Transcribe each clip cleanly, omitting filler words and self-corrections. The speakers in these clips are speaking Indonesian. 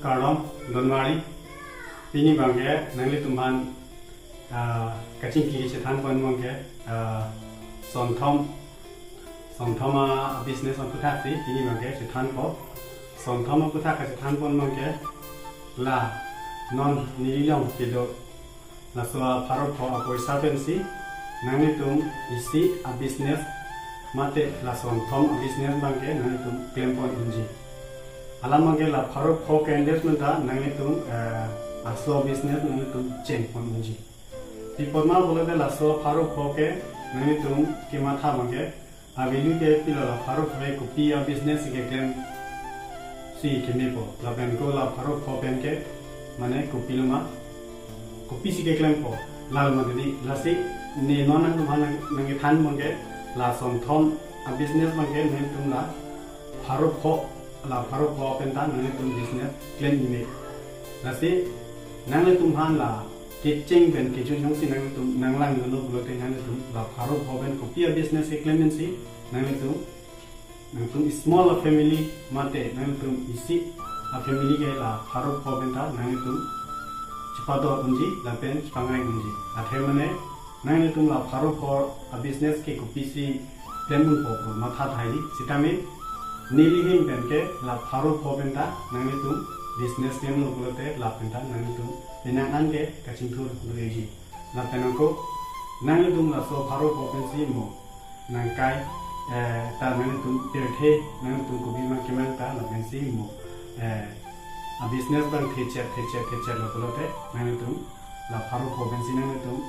Karlom, Donmari, Pini Bange, Nangli Tumhan, Kaching Ki Chetan Pon Bange, Son Thoma business on Putati, Pini Bange, Chetan Po, Son Thoma Putaka Chetan Pon Bange, La Non Nilong Kido, La Soa Paro Po Apoi Sapensi, Nangli Tum isi a business, Mate La Son Thom a business Bange, Nangli Tum Klempon Unji. Alam manggil la paro po candidates menta nangi tum aslo business nangi tum chain pon unji. Di podma bola de la so paro po ke nangi tum kimatha manggil avelu ke pila la paro po ke kopi a business ke claim si kini po la ben ko la paro po pen ke mane kopi lama kopi si ke claim po lal madini la si ne nonang tum nangi than manggil la som thom a business manggil nangi tum la paro po la paro po penta nangi tum business claim ime nasi nangi tum han la kitching ben kitchen jong si nangi tum nanglang ngono bulote nangi tum la paro po ben kopi business claim si nangi tum small family mate nangi tum isi a family ke la paro po penta nangi tum chipado unji la pen pangai unji athe mane nangi tum la paro po a business ke kopi si claim po matha thaili sitame Nilihing benke la paro po benda nangi tum business game lo bulote la benda nangi tum pinangan ke kaching thur bureji la penangko nangi tum la so paro po pensi mo nangkai ta nangi tum pirthe nangi tum ko bima keman ta la pensi mo a business bang theche lo bulote nangi tum la paro po pensi nangi tum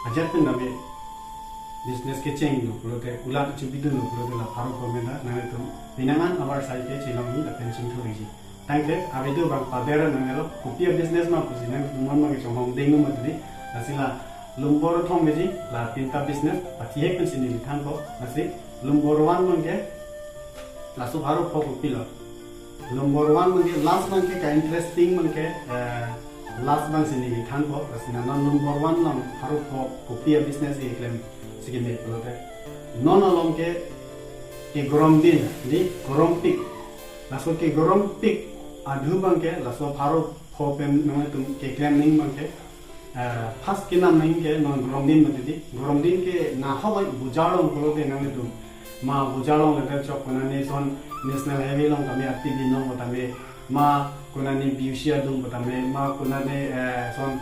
ajat pen nabe business ke change lo bulote ulat chubidu lo bulote la paro po benda nangi tum Pinangan awar sai ke chilongi la pension thoriji tangte avido bang padera nangelo kopia business ma pusinang mon ma ke chong dengu matdi asila lumbor thong meji la pinta business pati ek pension ni thanko asi lumbor wan mangke la su haro pho kopila lumbor wan mangke last mangke ka interesting mangke last bang sini thanko asina non lumbor wan nam haro pho kopia business e claim sigime polote non along ke gorom din di gorom pik laso ke gorom pik adhu bangke laso pharo phopen nang tum ke claim ning bangke first ke nam ning ke non gorom din mati gorom din ke na hawai bujalong polo de nang tum ma bujalong le chok kona ne son national highway long kami active no batame ma kona ni biusia dum batame ma kona ne son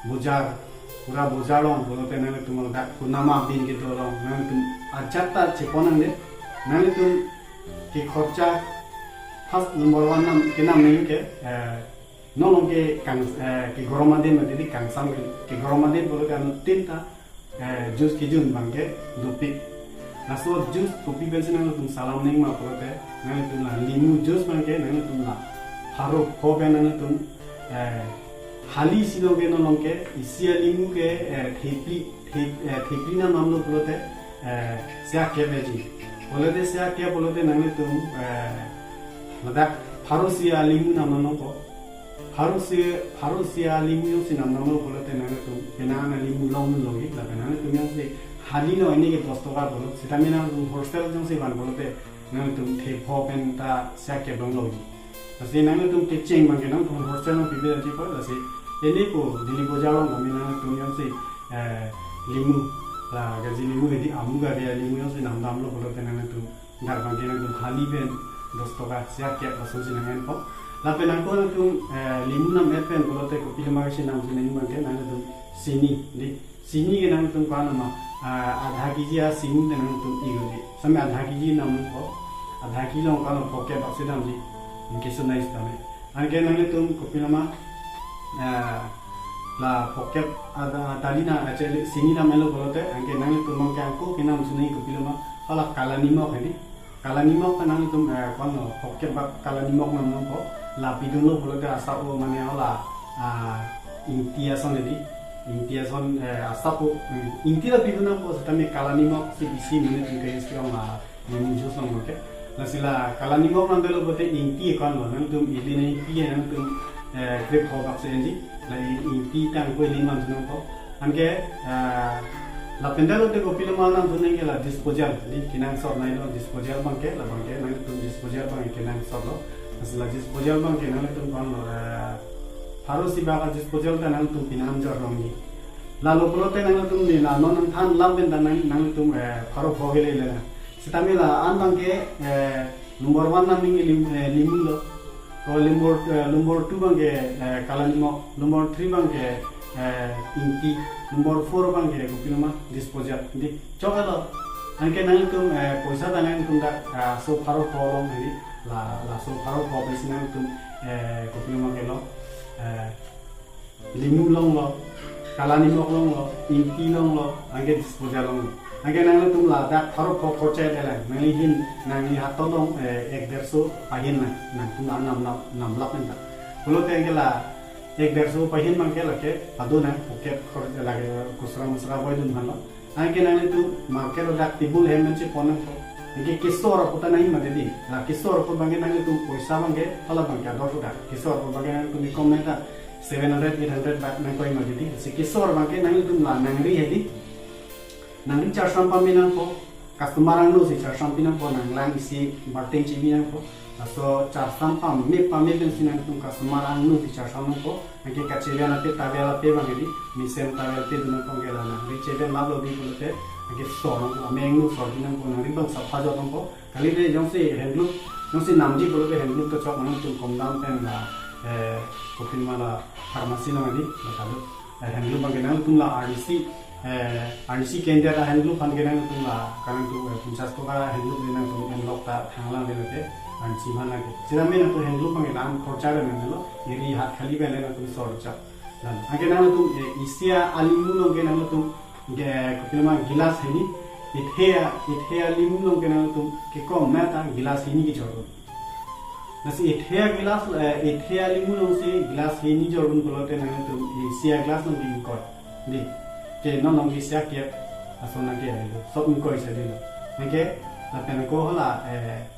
bujar pura bujalong polo de nang tum da kuna ma bin ke to long nang tum achatta cheponang ne nanti tu ke khorcha first number one nam ke nam nahi ke nolong ke kang ke goromadin mati kang sam ke goromadin bolo kan tinta juice ke jun bangke dupi naso juice kopi bensin nang tum salam ning ma bolo te nang tum la limu juice bangke nang tum la haro ko ben nang tum hali silo ke nolong ke isia limu ke thepli na nam lo bolo te sia ke beji बोलते से क्या बोलते नंगे तुम मतलब फारूसिया लिमु नाम नो को फारूसिया लिमु यो से नाम नो बोलते नंगे तुम पेनाना लिमु लोन लोगी लगना तुम यो से हाली नो इन्हीं के दोस्तों का बोलो सितामिना तुम हॉस्टल जो से बान बोलते नंगे तुम थे फोपेन ता से क्या बंग लोगी ऐसे नंगे तुम टीचिंग बंगे ना तुम हॉस्टल में बिबे अच्छी पर ऐसे ये को दिल्ली बोझाओ नमीना तुम यो से लिमु la gaji limuedi amuga dia limu yo se nam lo bolo tenang tu dar bangke nang tu hali ben dostoka sia kya lasun sin nang po la penang ko tu limu nam et pen bolo te ko pilma se nam sin nang bangke nang tu sini ke nang tu pa nama आधा केजी आ सिंग नang tu igodi sampai आधा KG nam po आधा किलो का पोके बक्से nam ji इनके से नाइस तमे anke nang tu ko pilma la pocket ada talina actually sini na melo bolote anke nang tu mong kan ko kinam suni ko piloma hala kala nimok hani kala nimok nang tu kon pocket ba kala nimok nam no ko la piduno bolote asa o mane hala intia son asa ko intia piduna ko tame kala nimok si bisi minute ke iskong la ni jo son ko la sila kala nimok nang delo bote inti kon nang tu ili nei pi nang tu grip ho bak senji la inti tang ko lima no ko anke la pendalo te ko pilma nang tu nei la disposal di kinang sor nai lo disposal bangke la bangke nang tu disposal bang kinang sor lo Asila disposal bang ke nang tum kon Faro si ba disposal ta nang tum pinam jor rongi lalu pelote nang tum ni la non than lam ben dan nang tum Faro phogele le sitami la an bang ke number 1 nang ni limulo ko number 2 bang ke kalanimo number 3 bang ke inti number 4 bang ke kupinuma disposal di chokalo anke nang tum poisa ta nang tum da so Faro pholong ni la so Faro phobis nang tum kupinuma ke lo limu long lo kalani mok long lo inti long lo angke disposal long angke nang tum la da Faro pho khoche de la nang hin nang ni hato long 150 pahin na tum nam lap na bolo te angke la 150 pahin mang ke lake adu na poket khor lage kusra musra boy dun bhalo angke nang tum market da tibul hemen che ponam ko angke kisor ko ta nahi made di la kisor ko bange nang tum poisa bange hala bange do ta kisor ko bange nang tum comment 700-800 baht nang koi made di si kisor bange nang tum la nang ri hedi nang ri char sampa minang ko customer ang no si char sampi nang ko nang lang isi barteng chi minang ko so char sampa me ben sinang tum customer ang no si char sampa ko angke ka chebe na pe tabela pe bange di misem tabela pe dun ko ngela na ri chebe ma lo di ko te angke so nang ameng no so dinang ko nang ri bang sapha jo tong ko kali de jong se handloom jong se namji ko le handloom to chok nang tum kom dam pen la kopin mala pharmacy na madi बतालो handloom bange nang tum la RDC केंद्र का handloom fan के नंग तुम ला कारण तू 50 तो का handloom देना तुम unlock ता थांगला देना ते RDC माना के सिरा में ना तो handloom पंगे नाम खर्चा देना लो ये हाथ खाली बेले ना तुम सोरचा ला आगे ना तुम इसिया अलीमु लोग के ना तुम कुपिलमा गिलास है नी इथे अलीमु लोग के ना तुम के को मैं ता गिलास ही नी की जोड़ नसी इथे अलीमु लोग से गिलास ही नी जोड़ उन बोलते ना तुम इसिया ग्लास लोग की कर दी के non ngi sia ke asona ke so un ko isa dilo nge la pena ko hala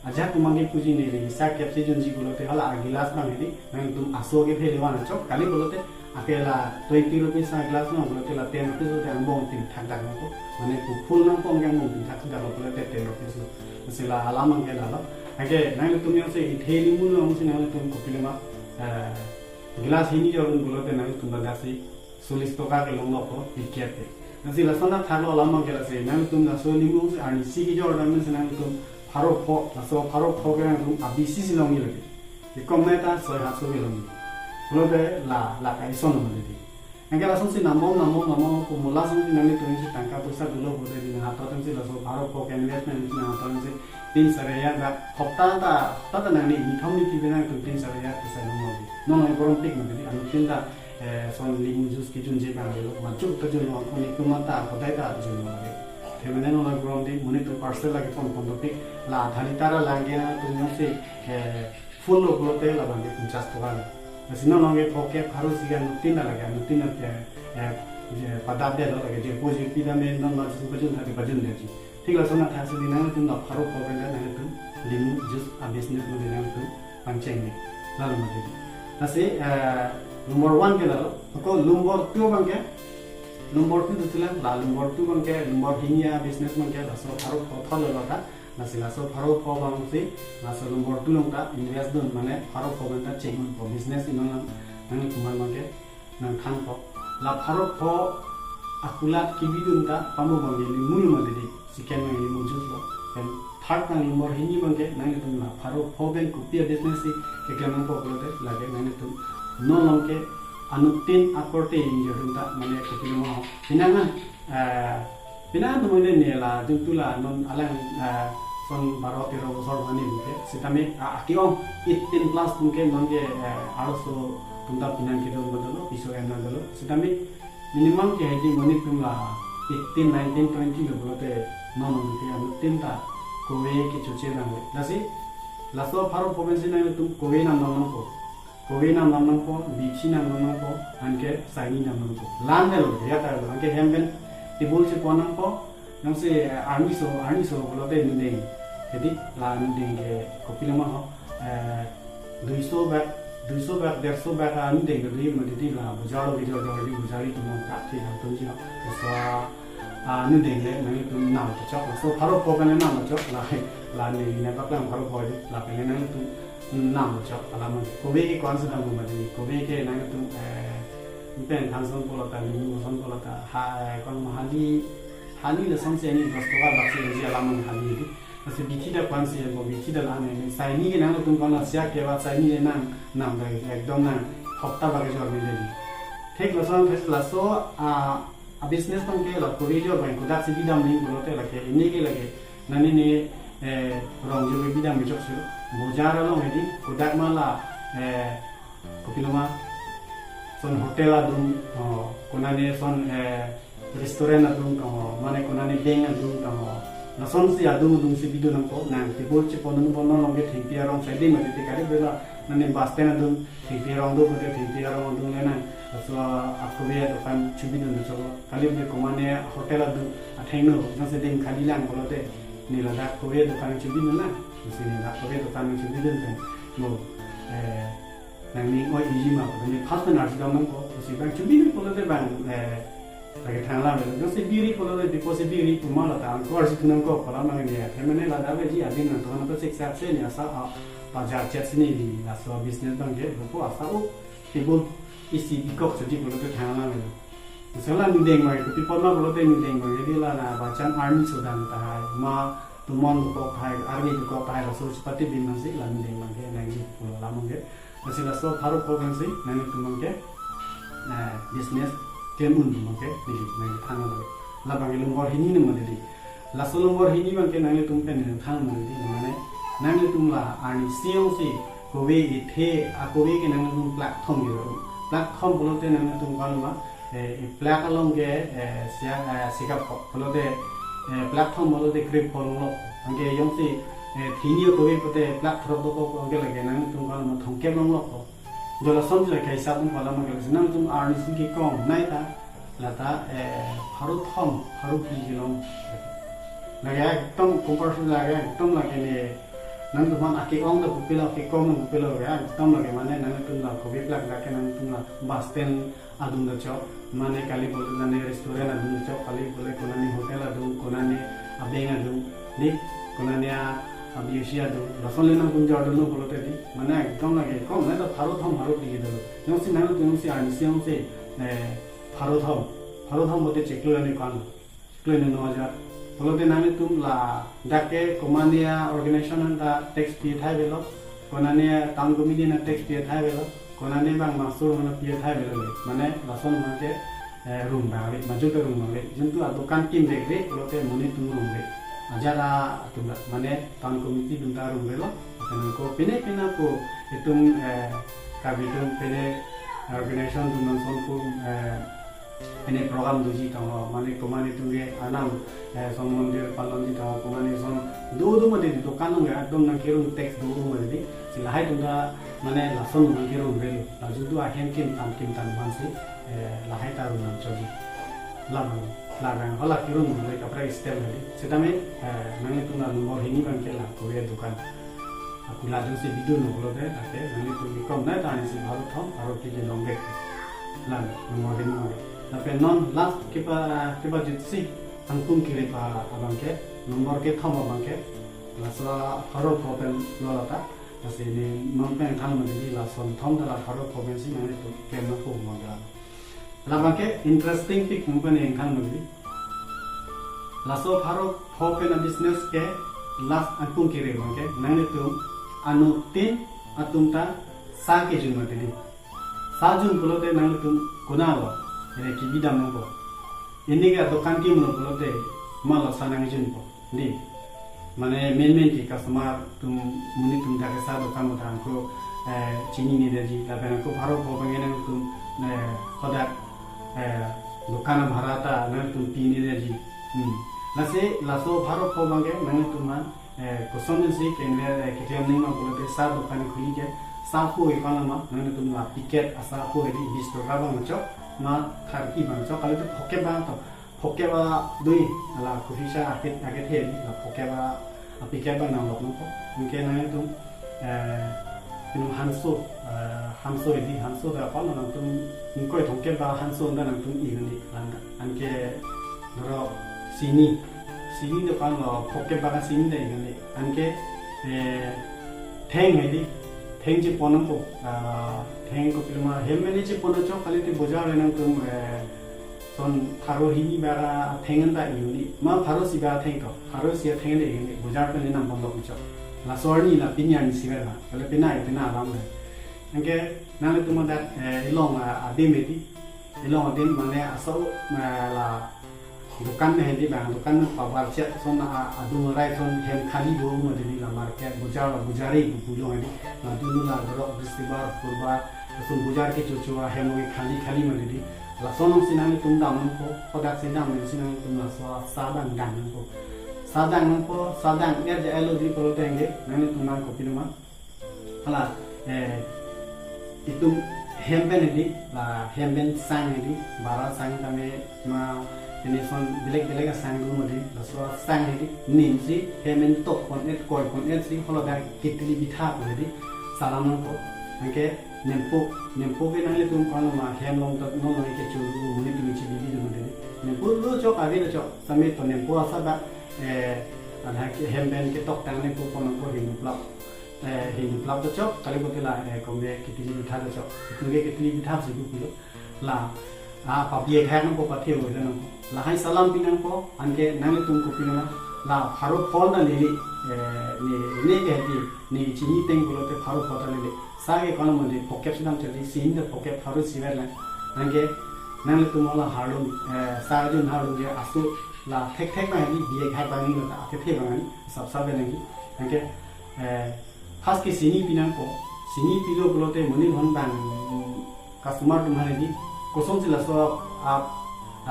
aja tu mangi puji ni ni sia ke se junji gulo te hala gilas na ni nang tum aso ke phele wana chok kali gulo te akela 20 rupees sa glass na gulo te la 10 rupees te ambong tin thak dak ko mane ku full nang pong yang mong tin thak dak gulo te 10 rupees se la ala mang ke la age nang tum yo se itheli mu no se nang tum ko pilema glass hini jo gulo te nang tum da se 40 toka ke long lo ko ikyate nasi la sana thalo lama ke la se nang tum na so limu se ani si ki jor dan se nang tum Faro pho la so Faro pho ke nang tum abisi si long ni le ke kometa so ha so long lo de la ka iso no de angke la son si namo ko mula son si nang tum si tangka pusa dulo bo de ni ha to tum si la so Faro pho ke investment ni na to si tin saraya da hopta ta nang ni thom ni ti be nang tum tin saraya pusa no no borom tik ma de anu tin da son limu jus ki junje ba lo ma chuk to jun ko ni kuma ta ko dai ta jun ma ge themene no la grom di muni to parcel la ke pon to pik la dhali tara la ge na tu no se full lo gro te la ba ge 50 to ga sino no ge poke Faro si ga no tin la ge no tin te padab de lo ge je poji pi da me no ma su ba jun ta ba jun de ji ठीक है सोना था से दिन में तुम Faro pho के ना तुम limu jus a business में देना तुम पंचेंगे लाल मत तसे number 1 के दालो को number 2 बन के number 2 दुतला ला number 2 बन के number हिनिया business बन के लासो Faro pho थल लता नासिला सो Faro pho बन से नासो number 2 लंगा invest दन माने Faro pho बन ता चेक को business इन नंग कुमार बन के नंग खान को ला Faro pho akulat kibidun ta pamu bang ni mulu ma de sikan ma ni mujus lo and third ta number hini bang ke nang tum la Faro pho ben ku pia business ke kemang ko ko de lage nang tum no long ke anutin akorte injurunta mane kupilmo pinangan to mane ne la jutula non alang son 12-13 bosor mani buke sitame akiong 18 plus buke nonge aroso tumda pinan ke do bodolo piso enna dolo sitame minimum ke hedi mani tumla 18 19 20 lo bote non buke anutin ta kowe ke choche dang dasi laso Faro province na tum kowe na non ko kowe nam nam ko bichi nam nam ko anke saini nam nam ko landel ya ta anke hemben tibul se ponam ko nang se army so bolo te ni dei jadi la ni dei ke kopilama ho 200 bag 150 bag ani dei ke ri ma di la bujalo video di bujari tu mon ka thi ha tu ji no so ni dei le nang tu nam to chok so Faro pho kan nam chok la ni ne ba plan Faro pho la pe nang tu नाम बच्चों अलाम कोबे के कौन से नाम घूमते कोबे के ना तुम पेन थांसन बोलता लिंगु सन बोलता कौन हाली हाली लसन से नहीं दोस्तों का बात से जी अलाम हाली थी ऐसे बिची दा कौन से वो बिची दा लाने में साइनी के नाम तुम कौन सिया के बाद साइनी के नाम लगे एकदम ना हफ्ता बागे जो मिले दी ठीक लसन फिर लसो बिजनेस तुम के लग कोबे जो बैंक उदार से बिदाम नहीं बोलते लगे इन्हीं के लगे ननी ने रंग जो बिदाम में चोक से बोजार लो में दी उदार माला कोपिलोमा son hotel adum konane son restaurant adum mane konane beng adum na son si adum si bidu nang ko nang tibol chi ponon longe thingpia rong sai de mate te kare bela nane basten adum thingpia rong do kote thingpia rong adum lena so akove dokan chubi dun so kali be komane hotel adum athaino jase ding khali lang bolote nila da kove dokan chubi nila sini da kove dokan chubi dun mo nang oi iji ma ni pastor nars dang nang ko si bang chubi ni ko le bang lagi thang la me jo si biri ko le deposit biri pu ma la ta ko ar si nang ko pala ma ni ya me ne la da be ji adin na to na to six up se ni asa pa ja chat ni di la so business bang ge ko asa o tibul isi bi ko so di ko le thang la me so la ni deng ma ko people ma ko le ni deng ma ge la na ba chan army so dang ta ma tumon ko thai army ko thai la so pati bin ma si la ni deng ma ge na gi ko la ma ge Masih laso Paro provinsi nanti tumangke business kemun tumangke di nanti thang lagi. Labang lungor hini nama di. Laso lungor hini bangke nanti tumpen nanti thang nanti mana nanti tumla ani siang si kowe ithe kowe ke nanti tum platform gitu. Platform bolote nanti tum kalau mah platform ke sikap bolote platform bolote create follow bangke yang si thini ko be pote platform do ko ge lage nang tum kan ma thongke long lo ko jola som je kai sa tum pala ma ge nang tum arni sin ki kom nai ta la ta haru thom haru ki ji long lage ekdom comparison lage ekdom lage ne nang tum man ake ong da pupila ke kom no pupila ge ekdom lage mane nang tum la ko be plak lage nang tum la basten adum da cho mane kali bol na restaurant adum cho kali bole konani hotel adum konani abeng adum ni konani अभी एशिया दो रसोले ना कुंजा order low बोलते थे मने एकदम लगे कौन मैं तो फारो दिए दो यूं से ना तो यूं से आनिसी यूं से फारो थम बोलते चेकलो ने कौन चेकलो ने 9000 बोलते ना में तुम ला जाके कोमानिया ऑर्गेनाइजेशन दा टैक्स पे था बेलो कोनाने टाउन कमिटी ना टैक्स पे था बेलो कोनाने बांग मास्टर ना पे था बेलो मने रसोल माके रूम बावे मजुक रूम बावे जंतु दुकान किम देखे बोलते मने तुम रूम बे Ajara tunda mane tahun komiti tunda rumbelo atau ko pene ko itu kabitum pene organisasi tunda sonpu pene program doji tahu mane komani tunge anam son mandir palandi tahu komani son dua made di dukan nggak adom nang kirum teks dua made di silahai tunda mane lason nang kirum belo lalu tu akhir kim tan mansi lahai taru nang coji labang hola kirum mulai kapra step lagi sedame nanti tu nak nomor ini kan kela korea dukan aku langsung si video nomor deh tapi nanti tu bikom naik tani si baru thom baru kita longget lang nomor ini nomor tapi non last kita jadi angkum kiri pa abang ke nomor ke thom abang ke lasa baru problem lolata masih ini non pen thang menjadi lason thom dalam baru problem si nanti tu kena pun modal Labang ke interesting pik mungkin yang kan begini. Laso Paro Hopen business ke last angkung kiri bangke nang itu anu tin atum ta sa ke jun matili. Sa jun pulote nang itu kunawa. Ini kibidam nungko. Ini ke dokan ki mun pulote malah sanang jun po. Di mana main ki customer tum muni tum jaga sa dokan mutang ko chini ni daji tapi aku Paro Hopen nang tum khodak दुकान भराता नंग तुम तीन एनर्जी नसे लासो भारो पोबांगे नंग तुम कोसोन से केंद्र केटियम नहीं मा बोलते सा दुकान खुली के साफो इकाना मा नंग तुम ला टिकट असाफो एदी 20 टका बांगचो मा थारकी बांगचो काले तो फोके बा दुई ला कुफिशा आके थे ला फोके बा टिकट बा नाम लोग को उनके नंग तुम Itu Hanso ini Hanso dah apa nang tum ingkoi thongke ba Hanso nang tum ini landa anke doro sini dah kan lo poke ba sini dah ini anke theng ini theng ji ponam ko theng ko pilma helmeni ji pono cho kali ti bojar lenang tum son tharo hini bara thengan da yuni ma tharo si ba theng ko tharo si theng le yuni bojar pe lenang bondo ko la sorni la pinyan si ga kala pinai pina ram le angke nang le tum da ilong ademeti ilong adem mane asal la दुकान में है दुकान में power check सोन अदु राय सोन हेम खाली दो मदली ला मार्केट बुजार बुजारी बुलो है ना दुनु ला दरो बिस्तिबार पुरबा सोन बुजार के चोचुआ हेम में खाली खाली मदली ला सोन सिनामी तुम दामन को पदाक से दामन सिनामी तुम ला सादान दामन को सादान यार जे एलओडी परोते हैं नानी तुम नाम को पिनमा हला itu hemben ini la hemben sang ini bara sang kami ma ini son bilek sang dulu mudi lalu sang ini ninsi hemben top kon et si kalau dah kitli bitha mudi salam ko angke nempo ke nang itu kalau ma hem long tak no no ke chulu mudi tu michi bibi mudi nempo lo chok ave lo chok sampai to nempo asa ba ada ke hemben ke tok tang nempo kon ko hin plak hin plak to chok kali ko la ko me kitli bitha to chok itu ke kitli bitha si bu la papiye khair nang ko pathe ho le nang la hai salam pinang ko anke nang tum ko pinang la pharo phol na lili ni ke ti ni chini teng ko te pharo phota lili sa ke kono mode pocket sidam chali sin the pocket pharo siver la anke nang tum la harlum sa jun harlum je asu la thek na ni biye khair ba ni ta the ba ni sab be ni anke khas ke sini pinang ko sini pilo ko te moni hon bang customer tumhare di kosong sila so आप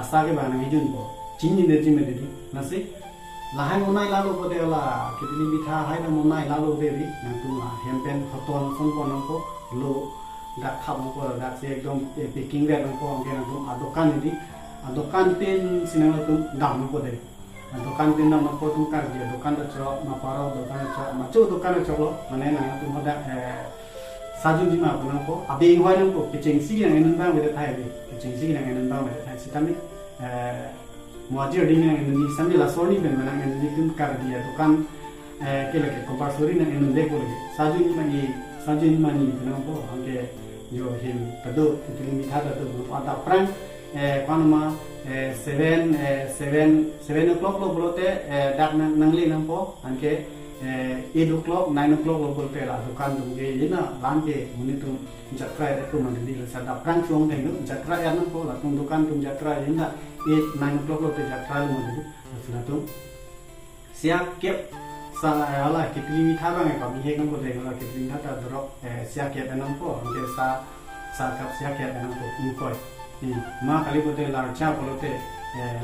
आशा के बारे में जुन को चीनी नेजी में दीदी नसे लाहाय मुनाई लालो को देला कितनी बिठा हाय ना मुनाई लालो देवी ना तुम हेमपेन हतोन संपन्न को लो दा खाबो को दा से एकदम पैकिंग रे को अंगे ना तुम दुकान पेन सिनेमा तुम दाम को दे दुकान पेन ना को तुम कर दिया दुकान चो ना पारो दुकान चो मचो दुकान चो माने ना तुम होदा साजु जी मा बना को अबे हुआ न को किचन सी ना नन बा में थाय बे किचन सी ना नन बा में थाय सितमी मुआजी डिंग ना नन समी ला सोनी बन ना नन तुम कर दिया दुकान के लगे कंपलसरी ना नन दे को लगे साजु जी मा नि बना को हमके जो हिम तदो कितनी मिठा तदो आता प्रांग कौन मा 7 o'clock lo बोलते डाक नंगली नंपो हमके 8 o'clock 9 o'clock lo bolte la dukan tum ge yena lam ke muni tum jatra ya tu mandi la sada prang chong deng no jatra ya no ko la tum dukan tum jatra yena 8 9 o'clock lo te jatra lo mandi la tum siap kep sa ala kitli mitha bang ka mi he ko de la kitli mitha ta drop siap kep enam ko ante sa kap siap kep enam ko ni ko ma kali bote larcha bolote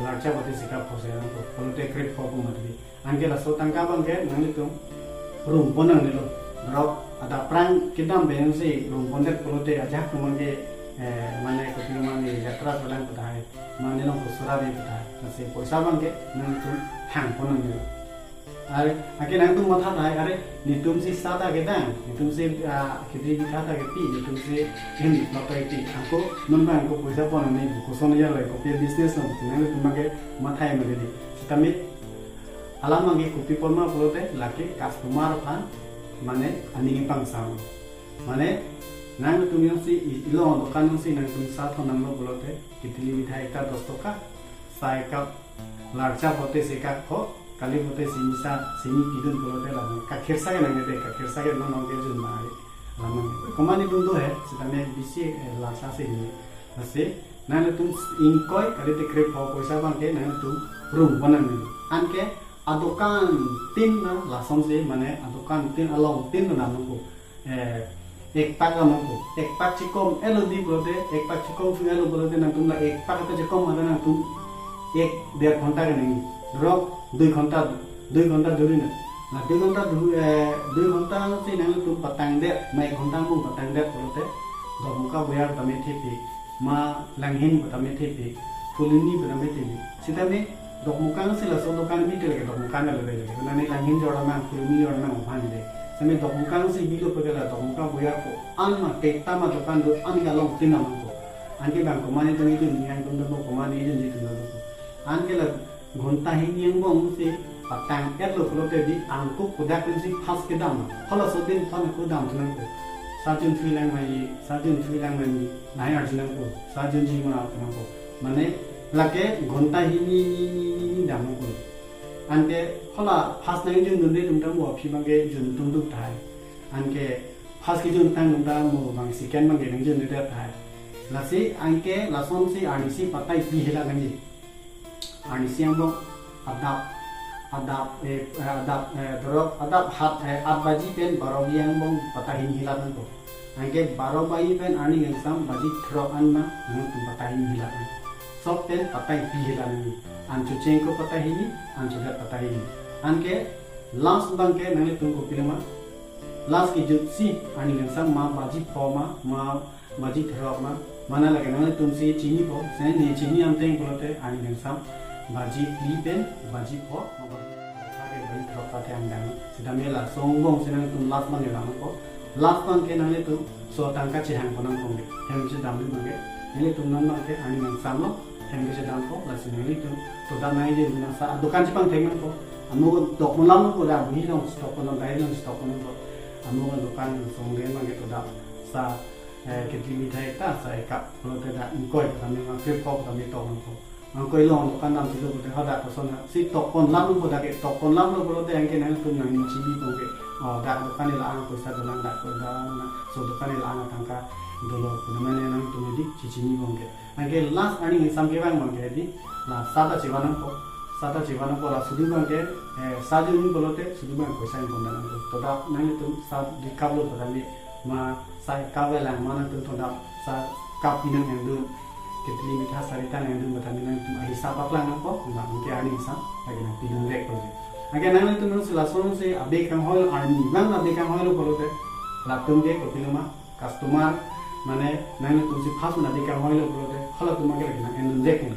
larcha bote sikap phose enam ko bolote krip ko mandi angke la sotang ka bang ke nang itu room ponang ni lo drop ada prang kidam ben si room pondet polote ajak kumange mane ko pilmani yatra balang padai mane lo ko surabi padai nase poisa bang ke nang itu hang ponang ni are ake nang tu matha dai are ni tum si sada ke dang ni tum si kidri kata ke pi ni tum si hindi lokai ti ako non bang ko poisa ponang ni ko sono ya ko pe business no nang tu mage mathai mage di kami alam mangi kopi porma polote laki customer pan mane aningi pangsam mane nang tum si ilo dokan si nang tum sa thon nang lo polote kitli mithai ka 10 toka sai ka larcha bote se ka kho kali bote sinisa sini pidun polote la ka khirsa ke nang de ka khirsa ke no nong ke jun mai lam komani tum do hai sitame bisi larcha se ni ase nang tum inkoi kali te krep ho poisa bang ke nang tum room banang ni anke adukan tin na langsung sih mana adukan tin along tin na nunggu ek pak nunggu ek pak cikom elodi bolte ek pak cikom final bolte na tumla ek pak itu cikom ada na tum ek 1.5 घंटा के नहीं drop 2 घंटा दूरी ना 2 घंटा से ना तुम पतंग दे मैं 1 घंटा मुंग पतंग दे बोलते दो मुका बिहार तमे थे पे माँ लंघिन तमे थे पे फुलिनी तमे थे पे सीधा में dokmukan sila so dokan bitel ke dokmukan le le na ni langin jora ma kulmi jora ma bhan de same dokmukan si bilo pagala dokmukan boya ko an ma tekta ma dokan do an ga long tin am ko an ke bang ko mane to ni ni an ko do ko mane ni ni to an ke la ghonta hi niang bong si patang et lo ko te di an ko kuda kun si phas ke dam phala so din phane ko dam nan ko साजुन थुइलां माई नाय अर्जुनंगो साजुन जीवना आपनंगो माने लाके घंटा हिनी दामंगो आनके हला फास नाय जुन दुंदे दुंदां मो फिमागे जुन दुंदु थाय आनके फास की जुन तां दुंदा मो बांग सेकेंड मांगे नंग जुन दुदा थाय लासे आनके लासन से आनिसी पताई पी हिला गंजी आनिसी आंबो adap hat at baji pen barogi yang bong patahin hilatan ko angke baro bayi pen ani yang sam baji throk anna nang tum patahin hilatan sok pen patai pi hilatan ni an chucheng ko patahin an chuda patahin anke last bangke nang tum ko pilma last ki jutsi ani yang sam ma baji poma ma baji throk ma mana lage nang tum si chini po sen ni chini am teng polote ani yang sam baji pli pen baji po bayi throk ka thang dang sidame la songbong sinang tum last man la ko last man ke nang le tum so tangka chi hang ponang kong hem chi dam lu mage ile tum nan ma ke ani nang sam lo hem ke dam ko la sinang le tum to da nai je na sa dukan chi pang theng ko anu dok mon lam ko da bi long stop ko dai long stop ko anu dukan song le ma ke to da sa ke ti mi thai ta sa ka lo te da in koi ta me ma flip ko ta me to ko angkoi long dukan nam chi lo ko te ha da ko son si to kon lam ko da ke to kon lam lo ko te angke nang tum nang chi bi ko ke da dukan la ang ko sa dolan da ko da so dukan la ang tangka dolo ko mane nang tum di chi chi ni ko ke angke last ani ni sam ke bang ma ke di la sada jiwanam ko la sudi bang ke saju ni bolote sudi bang ko sa ko nang to da nang tum sa di kablo ko da ni ma sai kawela mana tum to da sa kap ni nang du kitli mitha sarita nang du batani nang tum ai sa papla nang ko ma ke ani sa lagi nang pinung rek ko agen nang tum nang sila son se abe kang hol army nang abe kang hol bolote la tum ke ko piluma customer mane nang tum si fast na abe kang hol bolote hala tum ke lagi nang en rek ko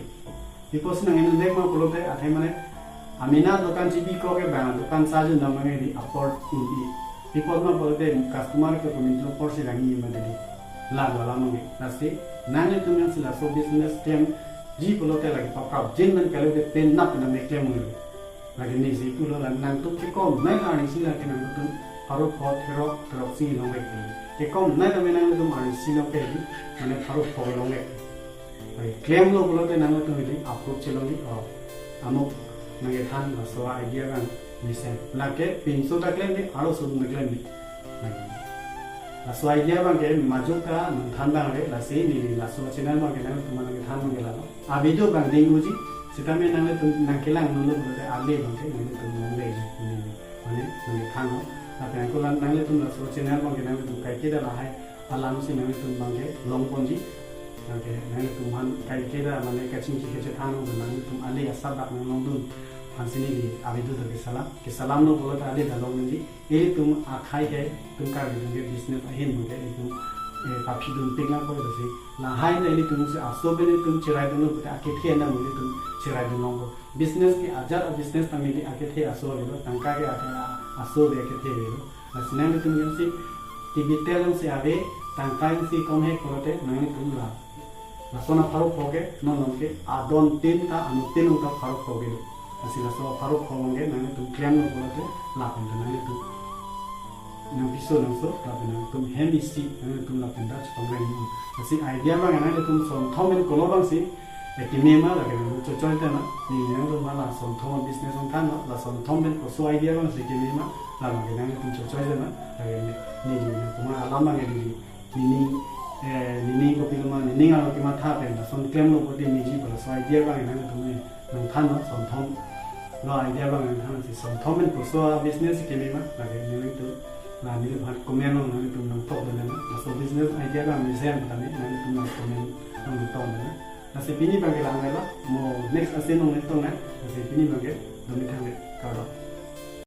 because nang en rek ma bolote athe mane amina dokan jibi ko ke ba dokan saju namane di afford in di people ma bolote customer ke ko mitro por si rangi ma de la la mangi nasi nang tum nang sila so business tem ji bolote lagi papa jin man kalo de pen nap na me klem ngi lagi ni si tu lo nang tu ke kom nai la ni sila ke nang tu haro pot hero trok si long ke ke kom nai ta me nang tu ani si lo ke mane haro po long ke ai klem lo bolote nang tu ni approach lo ni amok nang ye than ma so idea kan ni sen la ke pin so ta klem ni aro so na klem ni la so idea bang ke majuka than bang le la se ni la so channel bang ke nang tu ma nang than bang ke la a video bang ding lu ji sitame nang le tu nang kelang nu lo bolote ale bang ke nang tu nang le ji ni mane nang than no la pe ko la nang le tu la so channel bang ke nang tu kai ke da la hai alam si nang tu bang ke long pon ji nang tu man kai ke da mane ka ching chi ke than no nang tu ale asab bak nang long dun hansini li abidu to ke salam no bolote ale da long ji ele tum akhai ke tum ka bi business ahin mo ke tum papi tum pingla ko do se la hai na ele tum se aso be tum chirai dun ko ta ke the na mo tum chirai dun no business ke ajar business ta me ake the aso le tangka ke aso be ke the le asna tum si tibitel se ave tangka si kom he ko te nang tum la sona pharu ko ke no no ke adon tin ta anu tin ta pharu ko ge asila so pharu ko nge nang tum claim no ko te la pen nang tum nang piso nang so la pen tum hemi si nang tum la pen da chong ngai ni asi idea ba nang tum son thomen ko lo bang si ki me ma la ke cho cho ta na ni nang tum ma la son thom business on kan la son thomen ko so idea ba si ki me ma la ma ke nang tum cho cho ta na ni ko ma ala ma nge ni ko pilma ni ngalo ki ma tha pen son claim no ko te ni ji ba so idea ba nang tum nang than no son thom lo idea ba nang than si son thomen ko so business ki me ma la ke ni tu la ni bhat komen no nang tum nang tok na la so business idea ba me sem ta ni nang tum nang komen nang tok na la se pini ba ke la ngala mo next ase no ne to na se pini ba ke do mi thang ka ro